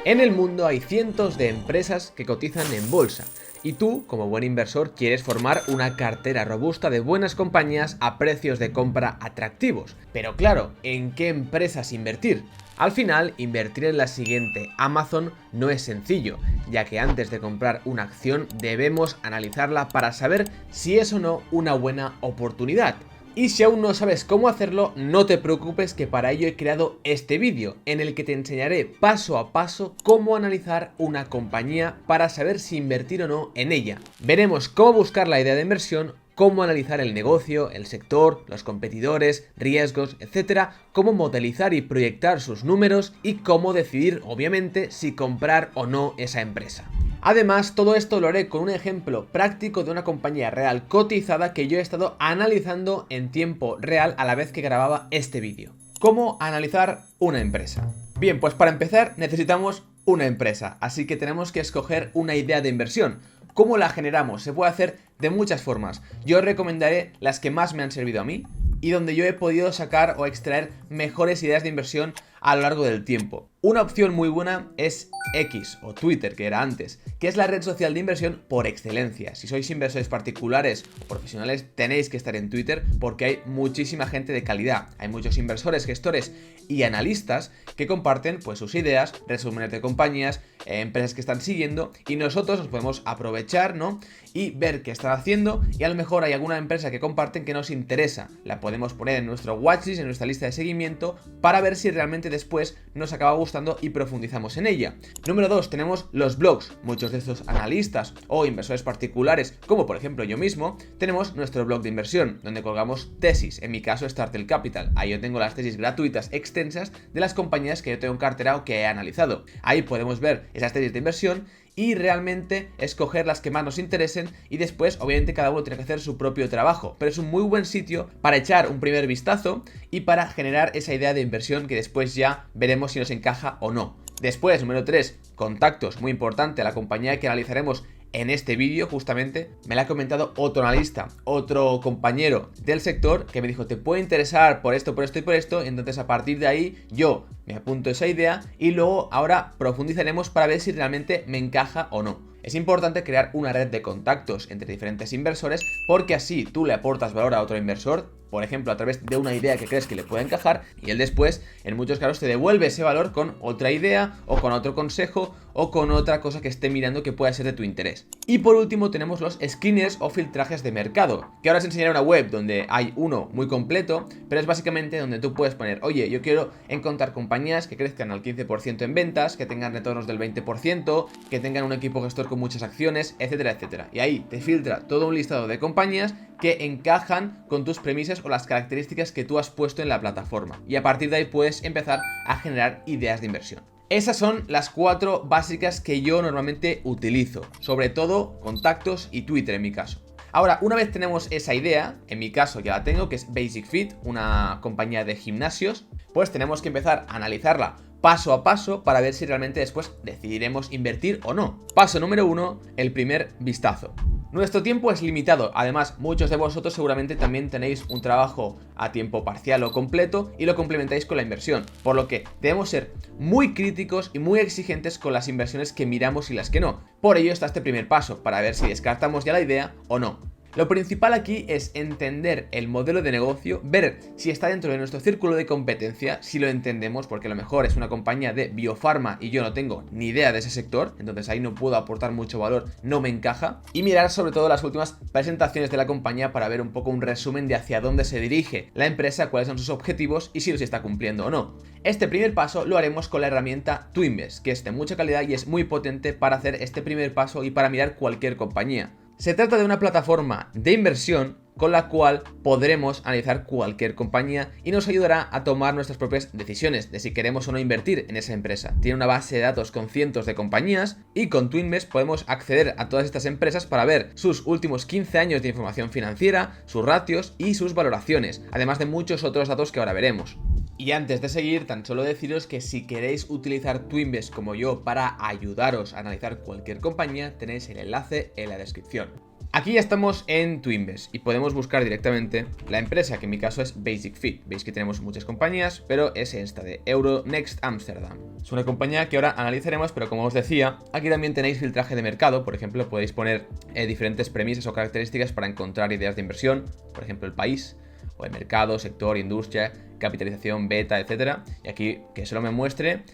En el mundo hay cientos de empresas que cotizan en bolsa y tú, como buen inversor, quieres formar una cartera robusta de buenas compañías a precios de compra atractivos. Pero claro, ¿en qué empresas invertir? Al final, invertir en la siguiente Amazon no es sencillo, ya que antes de comprar una acción debemos analizarla para saber si es o no una buena oportunidad. Y si aún no sabes cómo hacerlo, no te preocupes, que para ello he creado este vídeo, en el que te enseñaré paso a paso cómo analizar una compañía para saber si invertir o no en ella. Veremos cómo buscar la idea de inversión, cómo analizar el negocio, el sector, los competidores, riesgos, etcétera, cómo modelizar y proyectar sus números y cómo decidir, obviamente, si comprar o no esa empresa. Además, todo esto lo haré con un ejemplo práctico de una compañía real cotizada que yo he estado analizando en tiempo real a la vez que grababa este vídeo. ¿Cómo analizar una empresa? Bien, pues para empezar necesitamos una empresa, así que tenemos que escoger una idea de inversión. ¿Cómo la generamos? Se puede hacer de muchas formas. Yo os recomendaré las que más me han servido a mí y donde yo he podido sacar o extraer mejores ideas de inversión a lo largo del tiempo. Una opción muy buena es X o Twitter, que era antes, que es la red social de inversión por excelencia. Si sois inversores particulares o profesionales, tenéis que estar en Twitter porque hay muchísima gente de calidad. Hay muchos inversores, gestores y analistas que comparten pues sus ideas, resúmenes de compañías, empresas que están siguiendo, y nosotros nos podemos aprovechar, ¿no? Y ver qué están haciendo, y a lo mejor hay alguna empresa que comparten que nos interesa. La podemos poner en nuestro watchlist, en nuestra lista de seguimiento, para ver si realmente después nos acaba gustando y profundizamos en ella. Número 2, tenemos los blogs. Muchos de estos analistas o inversores particulares, como por ejemplo yo mismo, tenemos nuestro blog de inversión, donde colgamos tesis. En mi caso, Startel Capital. Ahí yo tengo las tesis gratuitas extensas de las compañías que yo tengo en cartera o que he analizado. Ahí podemos ver esas tesis de inversión y realmente escoger las que más nos interesen, y después obviamente cada uno tiene que hacer su propio trabajo, pero es un muy buen sitio para echar un primer vistazo y para generar esa idea de inversión que después ya veremos si nos encaja o no. Después, número 3, contactos, muy importante. La compañía que analizaremos en este vídeo justamente me la ha comentado otro analista, otro compañero del sector, que me dijo: te puede interesar por esto, por esto y por esto. Entonces a partir de ahí yo me apunto esa idea y luego ahora profundizaremos para ver si realmente me encaja o no. Es importante crear una red de contactos entre diferentes inversores, porque así tú le aportas valor a otro inversor, por ejemplo a través de una idea que crees que le puede encajar, y él después en muchos casos te devuelve ese valor con otra idea o con otro consejo o con otra cosa que esté mirando que pueda ser de tu interés. Y por último tenemos los screeners o filtrajes de mercado, que ahora os enseñaré una web donde hay uno muy completo, pero es básicamente donde tú puedes poner: oye, yo quiero encontrar compañías que crezcan al 15% en ventas, que tengan retornos del 20%, que tengan un equipo gestor con muchas acciones, etcétera, etcétera. Y ahí te filtra todo un listado de compañías que encajan con tus premisas o las características que tú has puesto en la plataforma. Y a partir de ahí puedes empezar a generar ideas de inversión. Esas son las 4 básicas que yo normalmente utilizo, sobre todo contactos y Twitter en mi caso. Ahora, una vez tenemos esa idea, en mi caso ya la tengo, que es Basic Fit, una compañía de gimnasios, pues tenemos que empezar a analizarla paso a paso para ver si realmente después decidiremos invertir o no. Paso número 1, el primer vistazo. Nuestro tiempo es limitado, además muchos de vosotros seguramente también tenéis un trabajo a tiempo parcial o completo y lo complementáis con la inversión, por lo que debemos ser muy críticos y muy exigentes con las inversiones que miramos y las que no. Por ello está este primer paso, para ver si descartamos ya la idea o no. Lo principal aquí es entender el modelo de negocio, ver si está dentro de nuestro círculo de competencia, si lo entendemos, porque a lo mejor es una compañía de biofarma y yo no tengo ni idea de ese sector, entonces ahí no puedo aportar mucho valor, no me encaja. Y mirar sobre todo las últimas presentaciones de la compañía para ver un poco un resumen de hacia dónde se dirige la empresa, cuáles son sus objetivos y si los está cumpliendo o no. Este primer paso lo haremos con la herramienta Twinvest, que es de mucha calidad y es muy potente para hacer este primer paso y para mirar cualquier compañía. Se trata de una plataforma de inversión con la cual podremos analizar cualquier compañía y nos ayudará a tomar nuestras propias decisiones de si queremos o no invertir en esa empresa. Tiene una base de datos con cientos de compañías y con Twinvest podemos acceder a todas estas empresas para ver sus últimos 15 años de información financiera, sus ratios y sus valoraciones, además de muchos otros datos que ahora veremos. Y antes de seguir, tan solo deciros que si queréis utilizar Twinvest como yo para ayudaros a analizar cualquier compañía, tenéis el enlace en la descripción. Aquí ya estamos en Twinvest y podemos buscar directamente la empresa, que en mi caso es Basic Fit. Veis que tenemos muchas compañías, pero es esta de Euronext Amsterdam. Es una compañía que ahora analizaremos, pero como os decía, aquí también tenéis filtraje de mercado. Por ejemplo, podéis poner diferentes premisas o características para encontrar ideas de inversión, por ejemplo, el país, o el mercado, sector, industria, capitalización, beta, etcétera. Y aquí que solo me muestre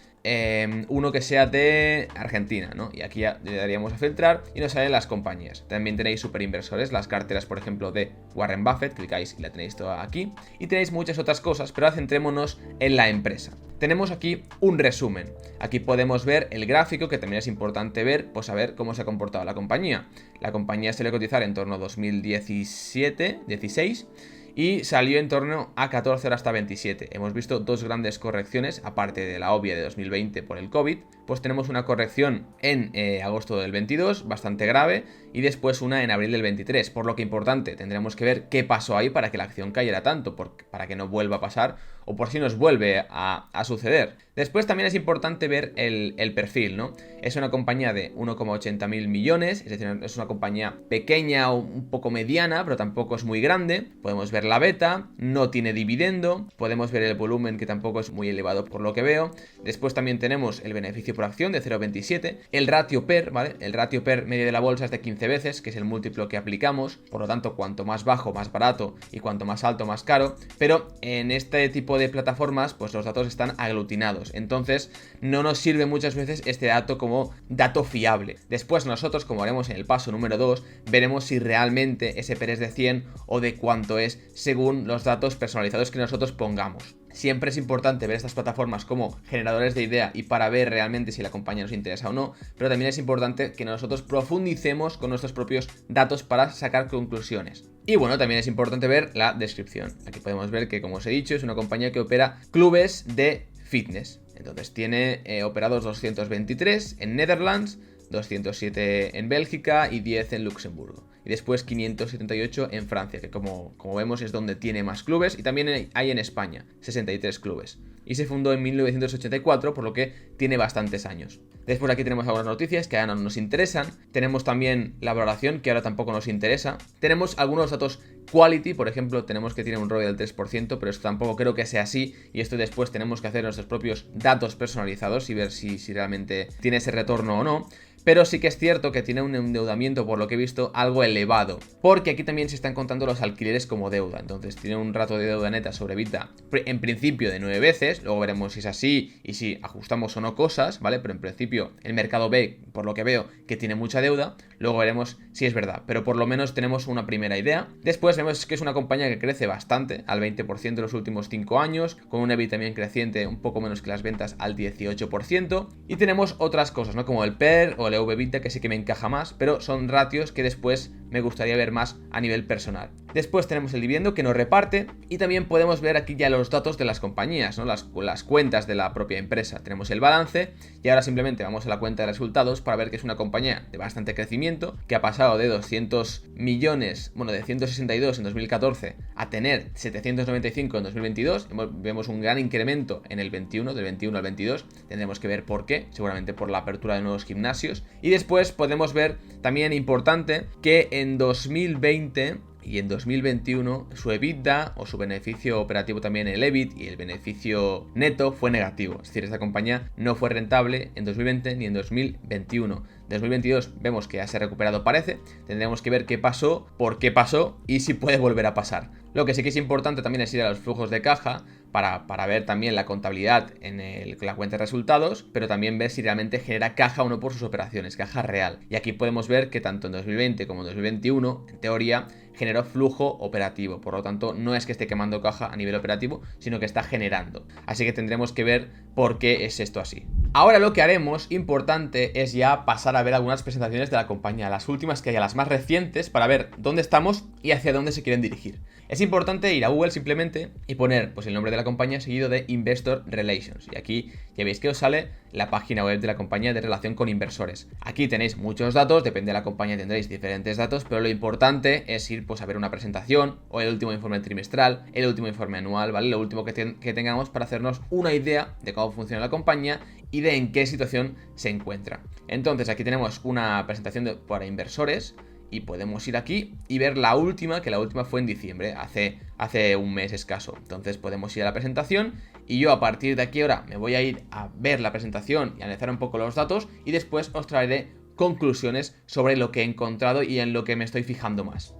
uno que sea de Argentina, ¿no? Y aquí ya le daríamos a filtrar y nos salen las compañías. También tenéis superinversores, las carteras, por ejemplo, de Warren Buffett, clicáis y la tenéis toda aquí. Y tenéis muchas otras cosas, pero ahora centrémonos en la empresa. Tenemos aquí un resumen. Aquí podemos ver el gráfico, que también es importante ver, pues a ver cómo se ha comportado la compañía. La compañía se le cotizar en torno a 2017-16 y salió en torno a 14 horas hasta 27. Hemos visto dos grandes correcciones, aparte de la obvia de 2020 por el COVID. Pues tenemos una corrección en agosto del 22, bastante grave, y después una en abril del 23. Por lo que importante, tendremos que ver qué pasó ahí para que la acción cayera tanto, para que no vuelva a pasar, o por si nos vuelve a suceder. Después también es importante ver el perfil, ¿no? Es una compañía de 1,80 mil millones, es decir, es una compañía pequeña o un poco mediana, pero tampoco es muy grande. Podemos ver la beta, no tiene dividendo, podemos ver el volumen, que tampoco es muy elevado por lo que veo. Después también tenemos el beneficio por acción de 0,27, el ratio PER, ¿vale? El ratio PER medio de la bolsa es de 15 veces, que es el múltiplo que aplicamos, por lo tanto, cuanto más bajo, más barato, y cuanto más alto, más caro, pero en este tipo de plataformas, pues los datos están aglutinados, entonces no nos sirve muchas veces este dato como dato fiable. Después nosotros, como haremos en el paso número 2, veremos si realmente ese PER es de 100 o de cuánto es, según los datos personalizados que nosotros pongamos. Siempre es importante ver estas plataformas como generadores de idea y para ver realmente si la compañía nos interesa o no, pero también es importante que nosotros profundicemos con nuestros propios datos para sacar conclusiones. Y bueno, también es importante ver la descripción. Aquí podemos ver que, como os he dicho, es una compañía que opera clubes de fitness. Entonces tiene operados 223 en Netherlands, 207 en Bélgica y 10 en Luxemburgo. Y después 578 en Francia, que como vemos es donde tiene más clubes. Y también hay en España, 63 clubes. Y se fundó en 1984, por lo que tiene bastantes años. Después aquí tenemos algunas noticias que ahora no nos interesan. Tenemos también la valoración, que ahora tampoco nos interesa. Tenemos algunos datos quality, por ejemplo, tenemos que tiene un ROE del 3%, pero esto tampoco creo que sea así. Y esto después tenemos que hacer nuestros propios datos personalizados y ver si realmente tiene ese retorno o no. Pero sí que es cierto que tiene un endeudamiento, por lo que he visto, algo elevado, porque aquí también se están contando los alquileres como deuda. Entonces tiene un ratio de deuda neta sobre EBITDA en principio de 9 veces, luego veremos si es así y si ajustamos o no cosas, ¿vale? Pero en principio el mercado ve, por lo que veo, que tiene mucha deuda, luego veremos si es verdad, pero por lo menos tenemos una primera idea. Después vemos que es una compañía que crece bastante, al 20% en los últimos 5 años, con un EBIT también creciente, un poco menos que las ventas, al 18%, y tenemos otras cosas, ¿no? Como el PER o el EV/EBITDA, que sí que me encaja más, pero son ratios que después me gustaría ver más a nivel personal. Después tenemos el dividendo que nos reparte y también podemos ver aquí ya los datos de las compañías, ¿no? Las cuentas de la propia empresa. Tenemos el balance y ahora simplemente vamos a la cuenta de resultados para ver que es una compañía de bastante crecimiento, que ha pasado de 200 millones, bueno, de 162 en 2014 a tener 795 en 2022. Vemos un gran incremento en el 21, del 21 al 22. Tendremos que ver por qué, seguramente por la apertura de nuevos gimnasios. Y después podemos ver también importante que en 2020 y en 2021 su EBITDA o su beneficio operativo, también el EBIT y el beneficio neto, fue negativo. Es decir, esta compañía no fue rentable en 2020 ni en 2021. 2022 vemos que ya se ha recuperado, parece. Tendremos que ver qué pasó, por qué pasó y si puede volver a pasar. Lo que sí que es importante también es ir a los flujos de caja para ver también la contabilidad en la cuenta de resultados, pero también ver si realmente genera caja o no por sus operaciones, caja real. Y aquí podemos ver que tanto en 2020 como en 2021, en teoría, generó flujo operativo. Por lo tanto, no es que esté quemando caja a nivel operativo, sino que está generando. Así que tendremos que ver por qué es esto así. Ahora lo que haremos, importante, es ya pasar a ver algunas presentaciones de la compañía, las últimas que haya, las más recientes, para ver dónde estamos y hacia dónde se quieren dirigir. Es importante ir a Google simplemente y poner pues el nombre de la compañía seguido de Investor Relations. Y aquí ya veis que os sale la página web de la compañía de relación con inversores. Aquí tenéis muchos datos, depende de la compañía tendréis diferentes datos, pero lo importante es ir pues a ver una presentación o el último informe trimestral, el último informe anual, ¿vale? Lo último que tengamos para hacernos una idea de cómo funciona la compañía y de en qué situación se encuentra. Entonces aquí tenemos una presentación para inversores y podemos ir aquí y ver la última, que la última fue en diciembre, hace un mes escaso. Entonces podemos ir a la presentación y yo a partir de aquí ahora me voy a ir a ver la presentación y analizar un poco los datos y después os traeré conclusiones sobre lo que he encontrado y en lo que me estoy fijando más.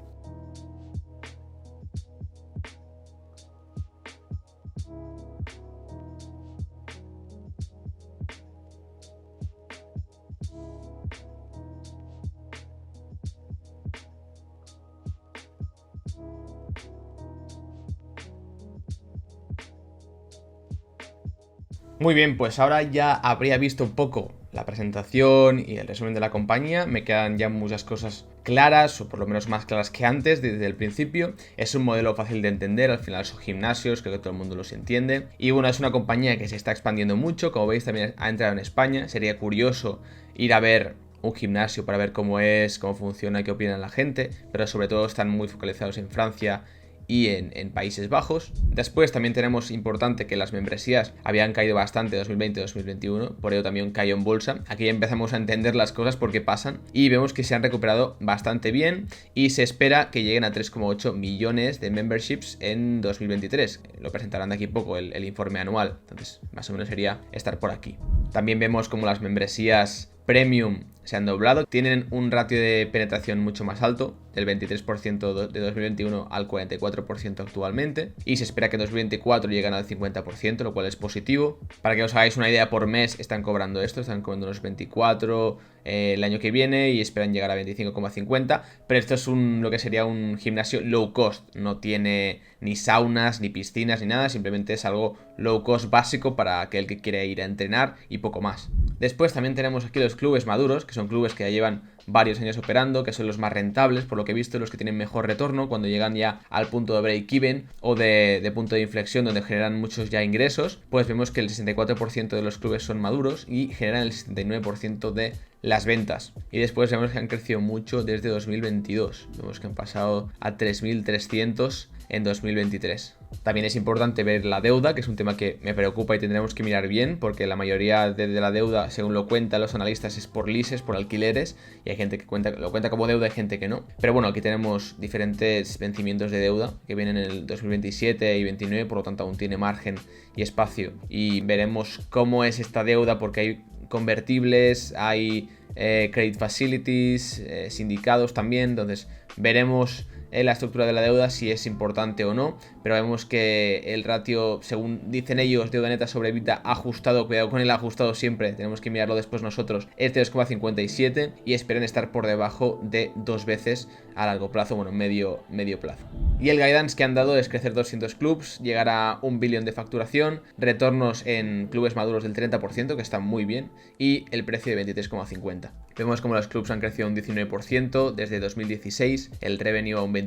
Muy bien, pues ahora ya habría visto un poco la presentación y el resumen de la compañía. Me quedan ya muchas cosas claras, o por lo menos más claras que antes, desde el principio. Es un modelo fácil de entender, al final son gimnasios, creo que todo el mundo los entiende. Y bueno, es una compañía que se está expandiendo mucho, como veis también ha entrado en España. Sería curioso ir a ver un gimnasio para ver cómo es, cómo funciona, qué opina la gente, pero sobre todo están muy focalizados en Francia y en Países Bajos. Después también tenemos importante que las membresías habían caído bastante 2020-2021, por ello también cayó en bolsa. Aquí empezamos a entender las cosas por qué pasan y vemos que se han recuperado bastante bien y se espera que lleguen a 3,8 millones de memberships en 2023. Lo presentarán de aquí poco el informe anual, entonces más o menos sería estar por aquí. También vemos como las membresías Premium se han doblado, tienen un ratio de penetración mucho más alto, del 23% de 2021 al 44% actualmente, y se espera que en 2024 lleguen al 50%, lo cual es positivo. Para que os hagáis una idea, por mes están cobrando esto, están cobrando unos 24 el año que viene y esperan llegar a 25,50, pero esto es lo que sería un gimnasio low cost, no tiene ni saunas, ni piscinas, ni nada, simplemente es algo low cost básico para aquel que quiere ir a entrenar y poco más. Después también tenemos aquí los clubes maduros, que son clubes que ya llevan varios años operando, que son los más rentables, por lo que he visto, los que tienen mejor retorno cuando llegan ya al punto de break-even o de punto de inflexión donde generan muchos ya ingresos. Pues vemos que el 64% de los clubes son maduros y generan el 79% de las ventas. Y después vemos que han crecido mucho desde 2022. Vemos que han pasado a 3.300 en 2023. También es importante ver la deuda, que es un tema que me preocupa y tendremos que mirar bien, porque la mayoría de la deuda, según lo cuentan los analistas, es por leases, por alquileres, y hay gente que lo cuenta como deuda y gente que no. Pero bueno, aquí tenemos diferentes vencimientos de deuda que vienen en el 2027 y 2029, por lo tanto aún tiene margen y espacio. Y veremos cómo es esta deuda, porque hay convertibles, hay credit facilities, sindicados también, entonces veremos la estructura de la deuda si es importante o no, pero vemos que el ratio, según dicen ellos, deuda neta sobre EBITDA ajustado, cuidado con el ajustado siempre, tenemos que mirarlo después nosotros, es de 2,57 y esperan estar por debajo de 2 veces a largo plazo, bueno, medio plazo. Y el guidance que han dado es crecer 200 clubs, llegar a 1 billón de facturación, retornos en clubes maduros del 30%, que está muy bien, y el precio de 23,50. Vemos como los clubs han crecido un 19% desde 2016, el revenue a un 21%,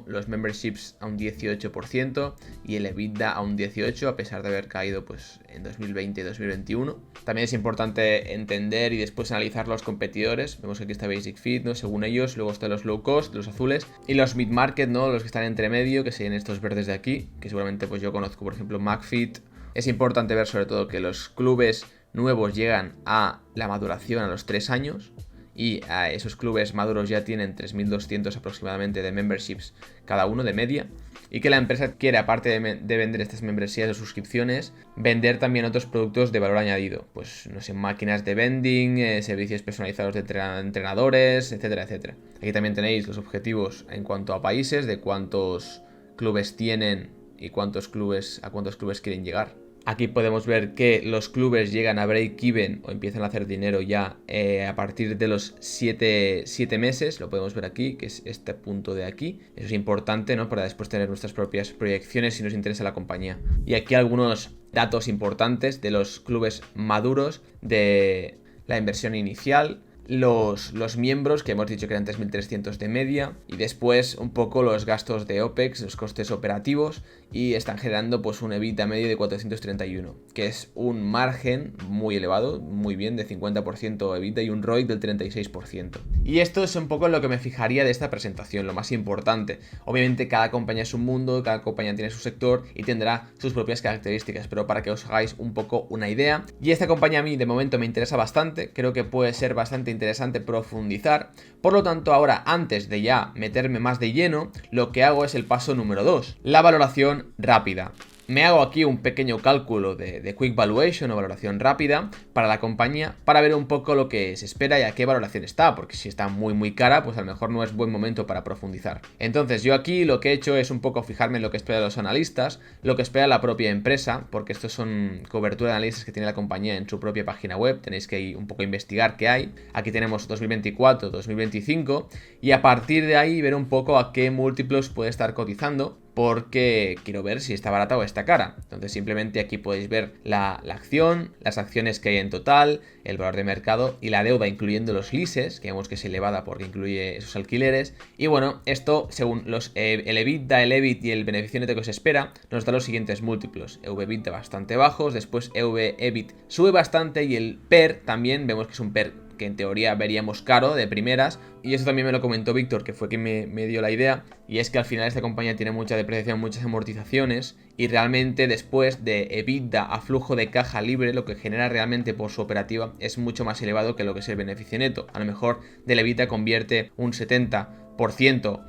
los memberships a un 18% y el EBITDA a un 18%, a pesar de haber caído pues en 2020 y 2021. También es importante entender y después analizar los competidores. Vemos que aquí está Basic Fit, ¿no? Según ellos, luego están los low cost, los azules, y los mid-market, ¿no? Los que están entre medio, que serían estos verdes de aquí, que seguramente pues yo conozco, por ejemplo, McFit. Es importante ver sobre todo que los clubes nuevos llegan a la maduración a los 3 años y a esos clubes maduros ya tienen 3.200 aproximadamente de memberships cada uno de media, y que la empresa quiere, aparte de vender estas membresías o suscripciones, vender también otros productos de valor añadido, pues no sé, máquinas de vending, servicios personalizados de entrenadores, etcétera, etcétera. Aquí también tenéis los objetivos en cuanto a países, de cuántos clubes tienen y a cuántos clubes quieren llegar. Aquí podemos ver que los clubes llegan a break-even o empiezan a hacer dinero ya a partir de los 7 meses. Lo podemos ver aquí, que es este punto de aquí. Eso es importante, ¿no? Para después tener nuestras propias proyecciones si nos interesa la compañía. Y aquí algunos datos importantes de los clubes maduros, de la inversión inicial, los miembros, que hemos dicho que eran 3.300 de media, y después un poco los gastos de OPEX, los costes operativos, y están generando pues un EBITDA medio de 431, que es un margen muy elevado, muy bien, de 50% EBITDA y un ROIC del 36%. Y esto es un poco lo que me fijaría de esta presentación, lo más importante. Obviamente cada compañía es un mundo, cada compañía tiene su sector y tendrá sus propias características, pero para que os hagáis un poco una idea. Y esta compañía a mí de momento me interesa bastante, creo que puede ser bastante interesante profundizar. Por lo tanto, ahora, antes de ya meterme más de lleno, lo que hago es el paso número 2, la valoración rápida. Me hago aquí un pequeño cálculo de Quick Valuation o valoración rápida para la compañía para ver un poco lo que se espera y a qué valoración está, porque si está muy cara, pues a lo mejor no es buen momento para profundizar. Entonces yo aquí lo que he hecho es un poco fijarme en lo que esperan los analistas, lo que espera la propia empresa, porque estos son cobertura de análisis que tiene la compañía en su propia página web, tenéis que ir un poco a investigar qué hay. Aquí tenemos 2024, 2025 y a partir de ahí ver un poco a qué múltiplos puede estar cotizando, porque quiero ver si está barata o está cara. Entonces simplemente aquí podéis ver la acción, las acciones que hay en total, el valor de mercado y la deuda incluyendo los leases, que vemos que es elevada porque incluye esos alquileres. Y bueno, esto según el EBITDA, el EBIT y el beneficio neto que se espera, nos da los siguientes múltiplos. EV/EBITDA bastante bajos, después EV/EBIT sube bastante y el PER también vemos que es un PER que en teoría veríamos caro de primeras, y eso también me lo comentó Víctor, que fue quien me dio la idea, y es que al final esta compañía tiene mucha depreciación, muchas amortizaciones, y realmente después de EBITDA a flujo de caja libre, lo que genera realmente por su operativa es mucho más elevado que lo que es el beneficio neto. A lo mejor del EBITDA convierte un 70%,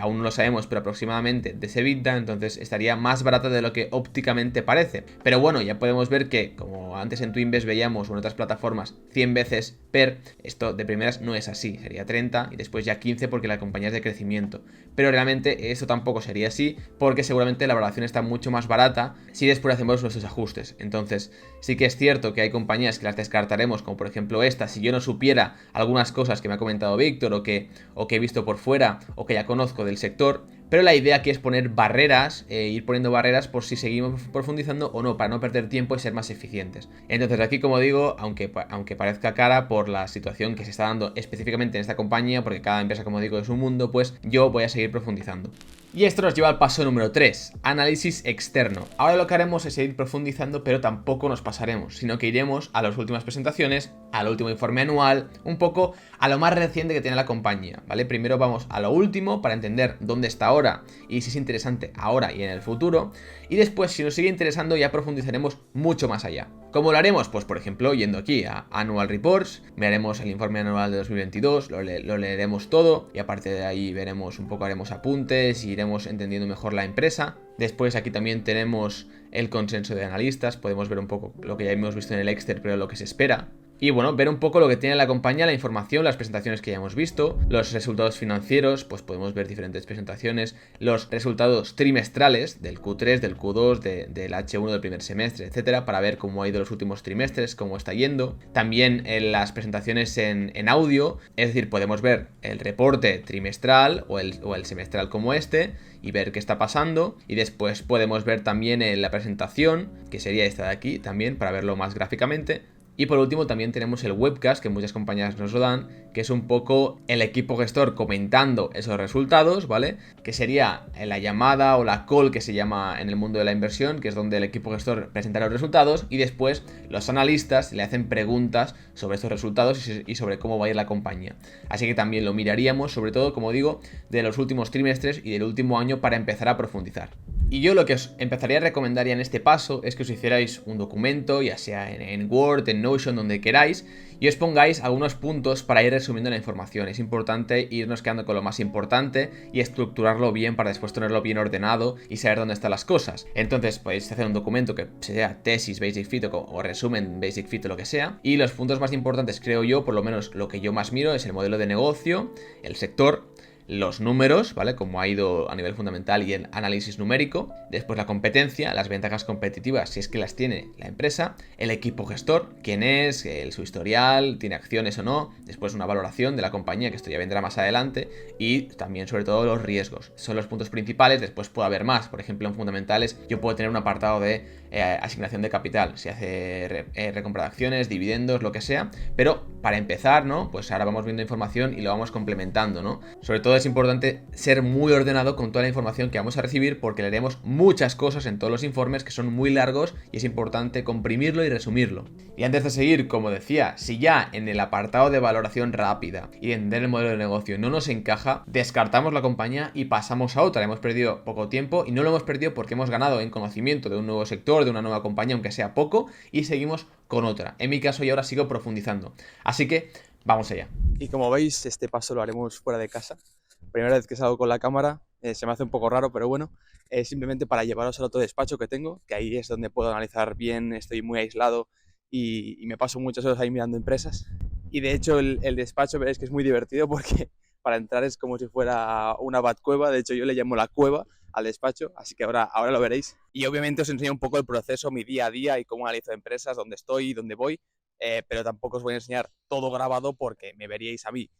aún no lo sabemos, pero aproximadamente de ese EBITDA, entonces estaría más barata de lo que ópticamente parece. Pero bueno, ya podemos ver que, como antes en Twinvest veíamos o en otras plataformas, 100 veces PER, esto de primeras no es así, sería 30 y después ya 15 porque la compañía es de crecimiento. Pero realmente eso tampoco sería así, porque seguramente la valoración está mucho más barata si después hacemos nuestros ajustes. Entonces sí que es cierto que hay compañías que las descartaremos, como por ejemplo esta, si yo no supiera algunas cosas que me ha comentado Víctor o que he visto por fuera o que ya conozco del sector, pero la idea aquí es poner barreras, ir poniendo barreras por si seguimos profundizando o no, para no perder tiempo y ser más eficientes. Entonces aquí, como digo, aunque parezca cara por la situación que se está dando específicamente en esta compañía, porque cada empresa, como digo, es un mundo, pues yo voy a seguir profundizando. Y esto nos lleva al paso número 3, análisis externo. Ahora lo que haremos es seguir profundizando, pero tampoco nos pasaremos, sino que iremos a las últimas presentaciones, al último informe anual, un poco a lo más reciente que tiene la compañía, ¿vale? Primero vamos a lo último para entender dónde está ahora y si es interesante ahora y en el futuro, y después, si nos sigue interesando, ya profundizaremos mucho más allá. ¿Cómo lo haremos? Pues por ejemplo, yendo aquí a Annual Reports, miraremos el informe anual de 2022, lo leeremos todo y aparte de ahí veremos un poco, haremos apuntes y iremos entendiendo mejor la empresa. Después aquí también tenemos el consenso de analistas, podemos ver un poco lo que ya hemos visto en el Excel, pero lo que se espera. Y bueno, ver un poco lo que tiene la compañía, la información, las presentaciones que ya hemos visto, los resultados financieros, pues podemos ver diferentes presentaciones, los resultados trimestrales del Q3, del Q2, del H1 del primer semestre, etcétera, para ver cómo ha ido los últimos trimestres, cómo está yendo. También las presentaciones en audio, es decir, podemos ver el reporte trimestral o el semestral como este y ver qué está pasando. Y después podemos ver también la presentación, que sería esta de aquí también, para verlo más gráficamente. Y por último también tenemos el webcast, que muchas compañías nos lo dan, que es un poco el equipo gestor comentando esos resultados, ¿vale? Que sería la llamada o la call que se llama en el mundo de la inversión, que es donde el equipo gestor presenta los resultados y después los analistas le hacen preguntas sobre estos resultados y sobre cómo va a ir la compañía. Así que también lo miraríamos, sobre todo, como digo, de los últimos trimestres y del último año para empezar a profundizar. Y yo lo que os empezaría a recomendar ya en este paso es que os hicierais un documento, ya sea en Word, en Notion, donde queráis, y os pongáis algunos puntos para ir resumiendo la información. Es importante irnos quedando con lo más importante y estructurarlo bien para después tenerlo bien ordenado y saber dónde están las cosas. Entonces podéis hacer un documento que sea tesis, Basic Fit o resumen, Basic Fit o lo que sea. Y los puntos más importantes, creo yo, por lo menos lo que yo más miro, es el modelo de negocio, el sector, los números, ¿vale? Cómo ha ido a nivel fundamental y el análisis numérico. Después la competencia, las ventajas competitivas, si es que las tiene la empresa. El equipo gestor, quién es, su historial, tiene acciones o no. Después una valoración de la compañía, que esto ya vendrá más adelante. Y también sobre todo los riesgos. Son los puntos principales, después puede haber más. Por ejemplo, en fundamentales yo puedo tener un apartado de asignación de capital. Si hace recompra de acciones, dividendos, lo que sea. Pero para empezar, ¿no? Pues ahora vamos viendo información y lo vamos complementando, ¿no? Sobre todo es importante ser muy ordenado con toda la información que vamos a recibir porque leeremos muchas cosas en todos los informes que son muy largos y es importante comprimirlo y resumirlo. Y antes de seguir, como decía, si ya en el apartado de valoración rápida y de entender el modelo de negocio no nos encaja, descartamos la compañía y pasamos a otra. Hemos perdido poco tiempo y no lo hemos perdido porque hemos ganado en conocimiento de un nuevo sector, de una nueva compañía, aunque sea poco, y seguimos con otra. En mi caso, yo ahora sigo profundizando. Así que Vamos allá. Y como veis, este paso lo haremos fuera de casa. Primera vez que salgo con la cámara, se me hace un poco raro, pero bueno, es simplemente para llevaros al otro despacho que tengo, que ahí es donde puedo analizar bien, estoy muy aislado y me paso muchas horas ahí mirando empresas. Y de hecho el despacho veréis que es muy divertido porque para entrar es como si fuera una batcueva, de hecho yo le llamo la cueva al despacho, así que ahora lo veréis. Y obviamente os enseño un poco el proceso, mi día a día y cómo analizo empresas, dónde estoy y dónde voy, pero tampoco os voy a enseñar todo grabado porque me veríais a mí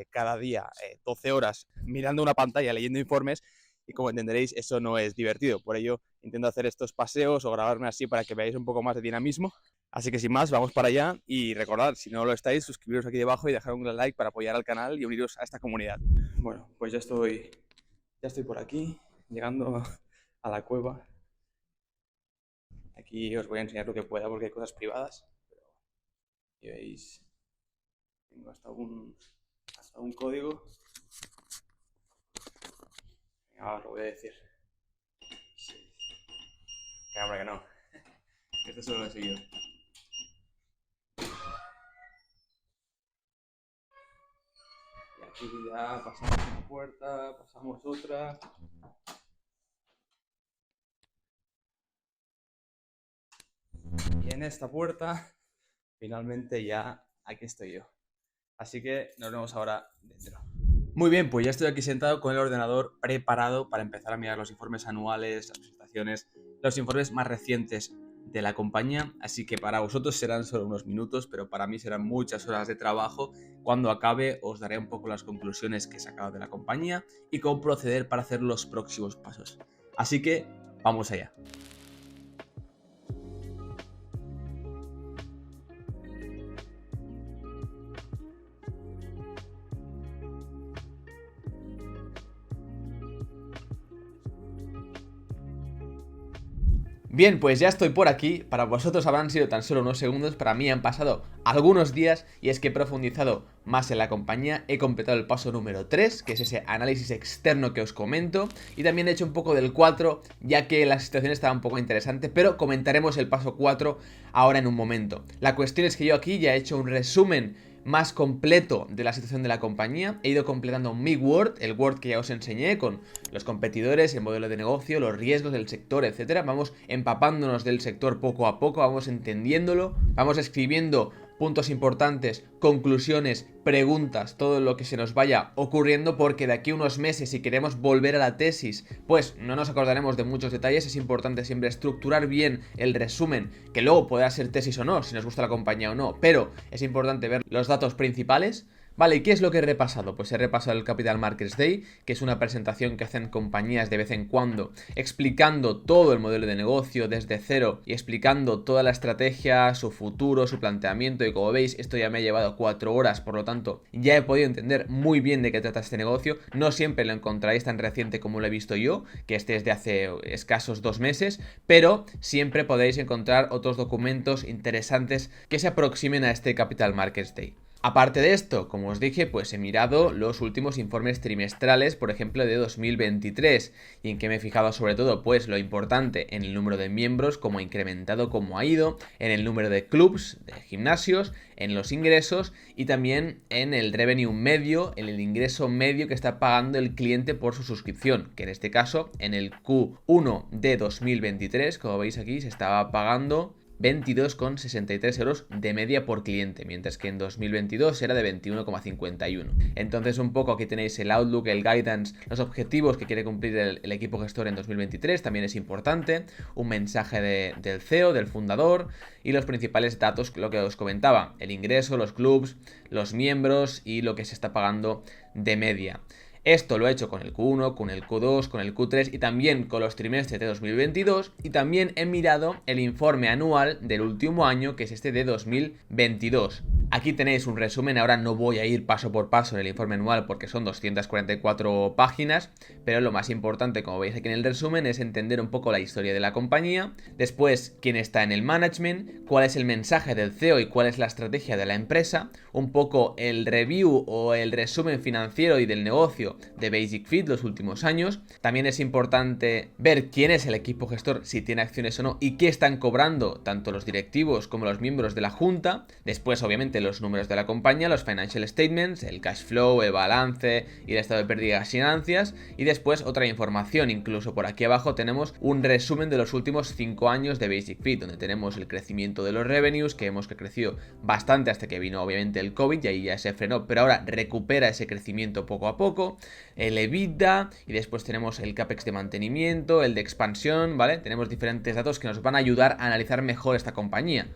cada día 12 horas mirando una pantalla, leyendo informes, y como entenderéis, eso no es divertido. Por ello, intento hacer estos paseos o grabarme así para que veáis un poco más de dinamismo. Así que sin más, vamos para allá y recordad, si no lo estáis, suscribiros aquí debajo y dejar un gran like para apoyar al canal y uniros a esta comunidad. Bueno, pues ya estoy por aquí, llegando a la cueva. Aquí os voy a enseñar lo que pueda porque hay cosas privadas. Pero aquí veis, tengo hasta un código. Ahora lo voy a decir. Sí. Que hombre, que no. Este solo lo he seguido. Y aquí ya pasamos una puerta, pasamos otra. Y en esta puerta, finalmente ya aquí estoy yo. Así que nos vemos ahora dentro. Muy bien, pues ya estoy aquí sentado con el ordenador preparado para empezar a mirar los informes anuales, las presentaciones, los informes más recientes de la compañía, así que para vosotros serán solo unos minutos, pero para mí serán muchas horas de trabajo. Cuando acabe os daré un poco las conclusiones que he sacado de la compañía y cómo proceder para hacer los próximos pasos. Así que vamos allá. Bien, pues ya estoy por aquí. Para vosotros habrán sido tan solo unos segundos, para mí han pasado algunos días y es que he profundizado más en la compañía, he completado el paso número 3, que es ese análisis externo que os comento, y también he hecho un poco del 4, ya que la situación estaba un poco interesante, pero comentaremos el paso 4 ahora en un momento. La cuestión es que yo aquí ya he hecho un resumen más completo de la situación de la compañía. He ido completando mi Word, el Word que ya os enseñé, con los competidores, el modelo de negocio, los riesgos del sector, etcétera. Vamos empapándonos del sector poco a poco, vamos entendiéndolo, vamos escribiendo puntos importantes, conclusiones, preguntas, todo lo que se nos vaya ocurriendo, porque de aquí a unos meses, si queremos volver a la tesis, pues no nos acordaremos de muchos detalles. Es importante siempre estructurar bien el resumen, que luego pueda ser tesis o no, si nos gusta la compañía o no, pero es importante ver los datos principales. Vale, ¿y qué es lo que he repasado? Pues he repasado el Capital Markets Day, que es una presentación que hacen compañías de vez en cuando, explicando todo el modelo de negocio desde cero y explicando toda la estrategia, su futuro, su planteamiento. Y como veis, esto ya me ha llevado 4 horas, por lo tanto, ya he podido entender muy bien de qué trata este negocio. No siempre lo encontraréis tan reciente como lo he visto yo, que este es de hace escasos 2 meses, pero siempre podéis encontrar otros documentos interesantes que se aproximen a este Capital Markets Day. Aparte de esto, como os dije, pues he mirado los últimos informes trimestrales, por ejemplo, de 2023, y en que me he fijado sobre todo, pues lo importante en el número de miembros, cómo ha incrementado, cómo ha ido, en el número de clubs, de gimnasios, en los ingresos y también en el revenue medio, en el ingreso medio que está pagando el cliente por su suscripción, que en este caso, en el Q1 de 2023, como veis aquí, se estaba pagando 22,63 euros de media por cliente, mientras que en 2022 era de 21,51. Entonces un poco aquí tenéis el outlook, el guidance, los objetivos que quiere cumplir el equipo gestor en 2023, también es importante, un mensaje del CEO, del fundador y los principales datos, lo que os comentaba, el ingreso, los clubs, los miembros y lo que se está pagando de media. Esto lo he hecho con el Q1, con el Q2, con el Q3 y también con los trimestres de 2022, y también he mirado el informe anual del último año, que es este de 2022. Aquí tenéis un resumen, ahora no voy a ir paso por paso en el informe anual porque son 244 páginas, pero lo más importante, como veis aquí en el resumen, es entender un poco la historia de la compañía, después quién está en el management, cuál es el mensaje del CEO y cuál es la estrategia de la empresa, un poco el review o el resumen financiero y del negocio de Basic Fit los últimos años. También es importante ver quién es el equipo gestor, si tiene acciones o no, y qué están cobrando tanto los directivos como los miembros de la junta. Después, obviamente, obviamente los números de la compañía, los financial statements, el cash flow, el balance y el estado de pérdidas y ganancias, y después otra información. Incluso por aquí abajo tenemos un resumen de los últimos 5 años de Basic Fit, donde tenemos el crecimiento de los revenues, que hemos crecido bastante hasta que vino obviamente el COVID y ahí ya se frenó, pero ahora recupera ese crecimiento poco a poco, el EBITDA, y después tenemos el CAPEX de mantenimiento, el de expansión, ¿vale? Tenemos diferentes datos que nos van a ayudar a analizar mejor esta compañía.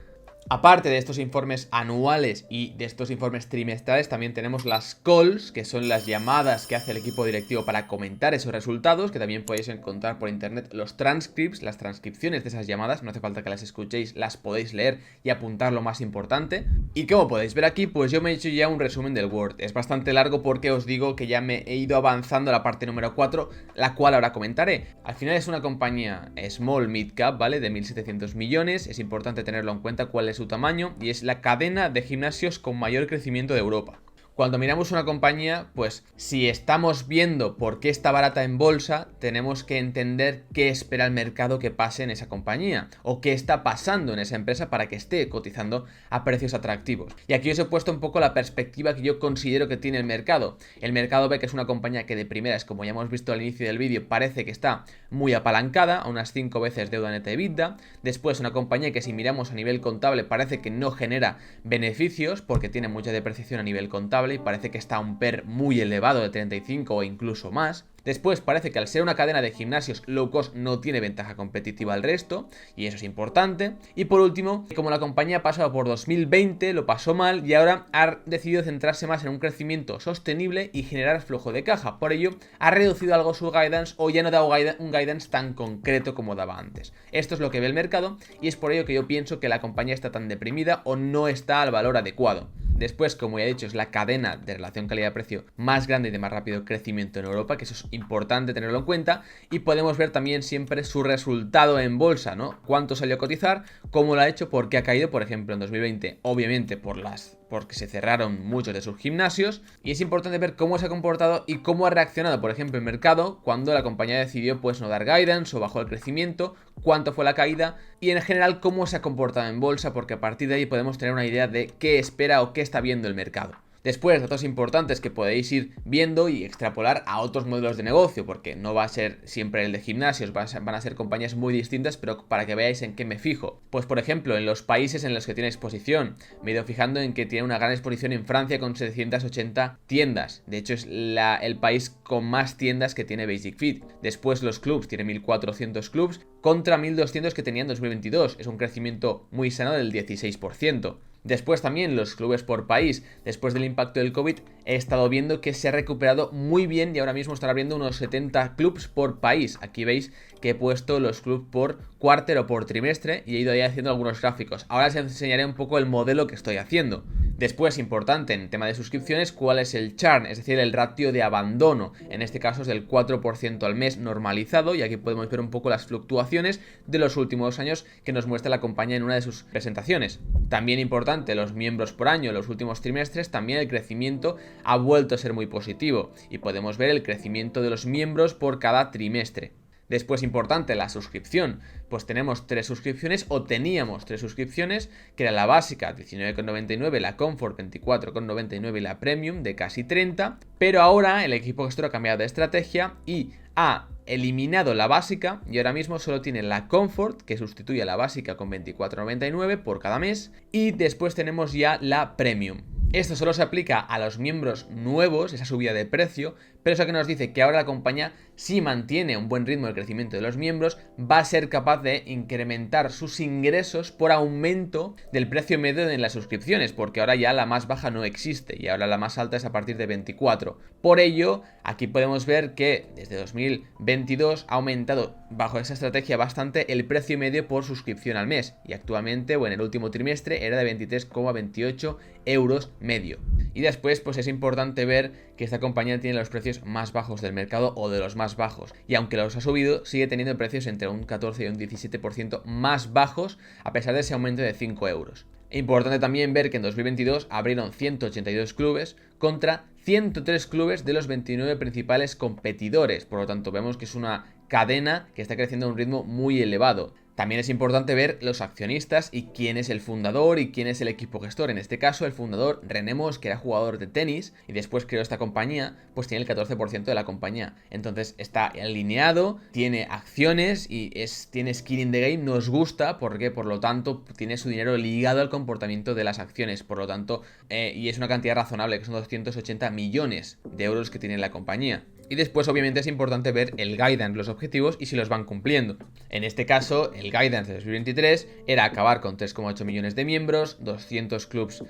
Aparte de estos informes anuales y de estos informes trimestrales, también tenemos las calls, que son las llamadas que hace el equipo directivo para comentar esos resultados, que también podéis encontrar por internet los transcripts, las transcripciones de esas llamadas. No hace falta que las escuchéis, las podéis leer y apuntar lo más importante. Y como podéis ver aquí, pues yo me he hecho ya un resumen del Word. Es bastante largo porque os digo que ya me he ido avanzando a la parte número 4, la cual ahora comentaré. Al final es una compañía small mid cap, ¿vale? De 1.700 millones. Es importante tenerlo en cuenta cuál es su tamaño, y es la cadena de gimnasios con mayor crecimiento de Europa. Cuando miramos una compañía, pues si estamos viendo por qué está barata en bolsa, tenemos que entender qué espera el mercado que pase en esa compañía o qué está pasando en esa empresa para que esté cotizando a precios atractivos. Y aquí os he puesto un poco la perspectiva que yo considero que tiene el mercado. El mercado ve que es una compañía que de primeras, como ya hemos visto al inicio del vídeo, parece que está muy apalancada, a unas 5 veces deuda neta EBITDA. Después una compañía que, si miramos a nivel contable, parece que no genera beneficios porque tiene mucha depreciación a nivel contable y parece que está a un PER muy elevado de 35 o incluso más. Después parece que al ser una cadena de gimnasios low cost no tiene ventaja competitiva al resto, y eso es importante. Y por último, como la compañía ha pasado por 2020, lo pasó mal y ahora ha decidido centrarse más en un crecimiento sostenible y generar flujo de caja. Por ello, ha reducido algo su guidance o ya no da un guidance tan concreto como daba antes. Esto es lo que ve el mercado y es por ello que yo pienso que la compañía está tan deprimida o no está al valor adecuado. Después, como ya he dicho, es la cadena de relación calidad-precio más grande y de más rápido crecimiento en Europa, que eso es importante tenerlo en cuenta, y podemos ver también siempre su resultado en bolsa, ¿no? Cuánto salió a cotizar, cómo lo ha hecho, por qué ha caído, por ejemplo, en 2020, obviamente porque se cerraron muchos de sus gimnasios, y es importante ver cómo se ha comportado y cómo ha reaccionado, por ejemplo, el mercado cuando la compañía decidió pues no dar guidance o bajó el crecimiento, cuánto fue la caída y en general cómo se ha comportado en bolsa, porque a partir de ahí podemos tener una idea de qué espera o qué está viendo el mercado. Después, datos importantes que podéis ir viendo y extrapolar a otros modelos de negocio, porque no va a ser siempre el de gimnasios, van a ser compañías muy distintas, pero para que veáis en qué me fijo. Pues por ejemplo, en los países en los que tiene exposición, me he ido fijando en que tiene una gran exposición en Francia con 780 tiendas. De hecho, es el país con más tiendas que tiene Basic Fit. Después los clubs, tiene 1.400 clubs contra 1.200 que tenía en 2022. Es un crecimiento muy sano del 16%. Después también los clubes por país, después del impacto del COVID, he estado viendo que se ha recuperado muy bien y ahora mismo están abriendo unos 70 clubs por país. Aquí veis que he puesto los clubs por cuarter o por trimestre y he ido ahí haciendo algunos gráficos. Ahora os enseñaré un poco el modelo que estoy haciendo. Después, importante en tema de suscripciones, cuál es el churn, es decir, el ratio de abandono. En este caso es del 4% al mes normalizado, y aquí podemos ver un poco las fluctuaciones de los últimos años que nos muestra la compañía en una de sus presentaciones. También importante, los miembros por año en los últimos trimestres, también el crecimiento ha vuelto a ser muy positivo y podemos ver el crecimiento de los miembros por cada trimestre. Después, importante, la suscripción. Pues tenemos 3 suscripciones, o teníamos 3 suscripciones, que era la básica 19,99, la Comfort 24,99 y la Premium de casi 30. Pero ahora el equipo gestor ha cambiado de estrategia y ha eliminado la básica y ahora mismo solo tiene la Comfort, que sustituye a la básica con 24,99 por cada mes, y después tenemos ya la Premium. Esto solo se aplica a los miembros nuevos, esa subida de precio, pero eso que nos dice que ahora la compañía, si mantiene un buen ritmo de crecimiento de los miembros, va a ser capaz de incrementar sus ingresos por aumento del precio medio en las suscripciones, porque ahora ya la más baja no existe y ahora la más alta es a partir de 24. Por ello, aquí podemos ver que desde 2022 ha aumentado bajo esa estrategia bastante el precio medio por suscripción al mes, y actualmente, o en el último trimestre, era de 23,28 euros medio. Y después, pues es importante ver que esta compañía tiene los precios más bajos del mercado, o de los más bajos, y aunque los ha subido, sigue teniendo precios entre un 14 y un 17% más bajos, a pesar de ese aumento de 5 euros. Importante también ver que en 2022 abrieron 182 clubes contra 103 clubes de los 29 principales competidores, por lo tanto vemos que es una cadena que está creciendo a un ritmo muy elevado. También es importante ver los accionistas y quién es el fundador y quién es el equipo gestor. En este caso, el fundador, René Moss, que era jugador de tenis y después creó esta compañía, pues tiene el 14% de la compañía. Entonces está alineado, tiene acciones y tiene skin in the game, nos gusta porque por lo tanto tiene su dinero ligado al comportamiento de las acciones. Por lo tanto, y es una cantidad razonable, que son 280 millones de euros que tiene la compañía. Y después obviamente es importante ver el guidance, los objetivos y si los van cumpliendo. En este caso, el guidance de 2023 era acabar con 3,8 millones de miembros, 200 clubs